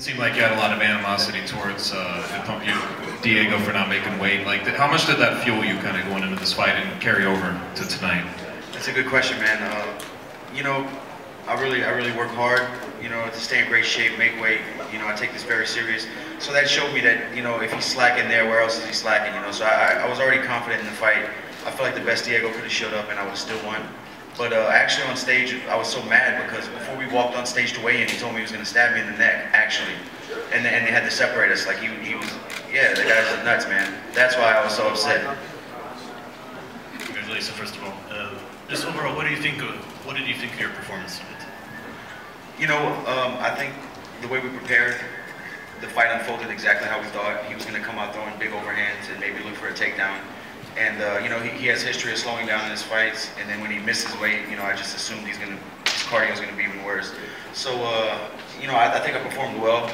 It seemed like you had a lot of animosity towards Diego for not making weight. Like, how much did that fuel you kind of going into this fight and carry over to tonight? That's a good question, man. You know, I really work hard, you know, to stay in great shape, make weight. You know, I take this very serious. So that showed me that, you know, if he's slacking there, where else is he slacking, you know? So I was already confident in the fight. I feel like the best Diego could have showed up and I would have still won. But actually on stage, I was so mad because before we walked on stage to weigh in, he told me he was going to stab me in the neck, actually. And they had to separate us. Like, he was, yeah, the guy's nuts, man. That's why I was so upset. Congratulations, first of all. Just overall, what did you think of your performance tonight? You know, I think the way we prepared, the fight unfolded exactly how we thought. He was going to come out throwing big overhands and maybe look for a takedown. And, you know, he has history of slowing down in his fights, and then when he misses weight, you know, I just assumed his cardio is going to be even worse. So, you know, I think I performed well.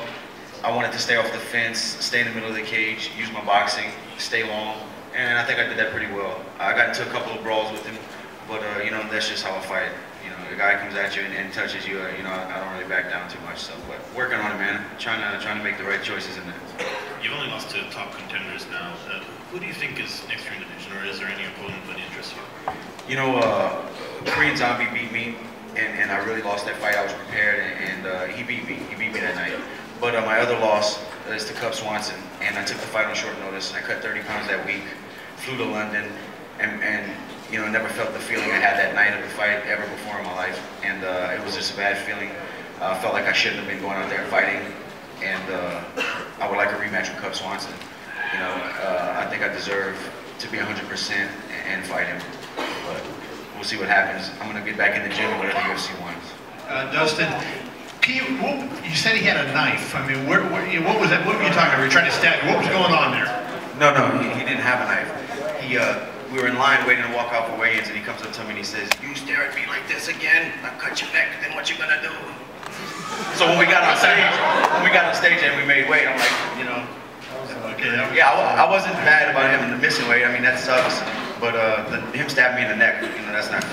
I wanted to stay off the fence, stay in the middle of the cage, use my boxing, stay long, and I think I did that pretty well. I got into a couple of brawls with him, but, you know, that's just how I fight. You know, the guy comes at you and touches you, you know, I don't really back down too much, so, but working on it, man. Trying to make the right choices in there. You've only lost to top contenders now. Who do you think is next in your division, or is there any opponent that interests you? You know, Korean Zombie beat me, and I really lost that fight. I was prepared, and he beat me. He beat me that night. But my other loss is to Cub Swanson, and I took the fight on short notice. I cut 30 pounds that week, flew to London, and you know, never felt the feeling I had that night of the fight ever before in my life. And it was just a bad feeling. I felt like I shouldn't have been going out there and fighting, and I would like a rematch with Cub Swanson. You know, I think I deserve to be 100% and fight him, but we'll see what happens. I'm going to get back in the gym and whatever the UFC wants. Dustin, you said he had a knife. I mean, what was that? What were you talking about? Were you trying to stab him? What was going on there? No, he didn't have a knife. We were in line waiting to walk out for weigh-ins, and he comes up to me and he says, "You stare at me like this again, I'll cut you back, then what you gonna do?" So when we got on stage and we made weight, I'm like, you know, okay, yeah, I wasn't bad about him in the missing weight. I mean, that sucks, but him stabbing me in the neck, you know, that's not.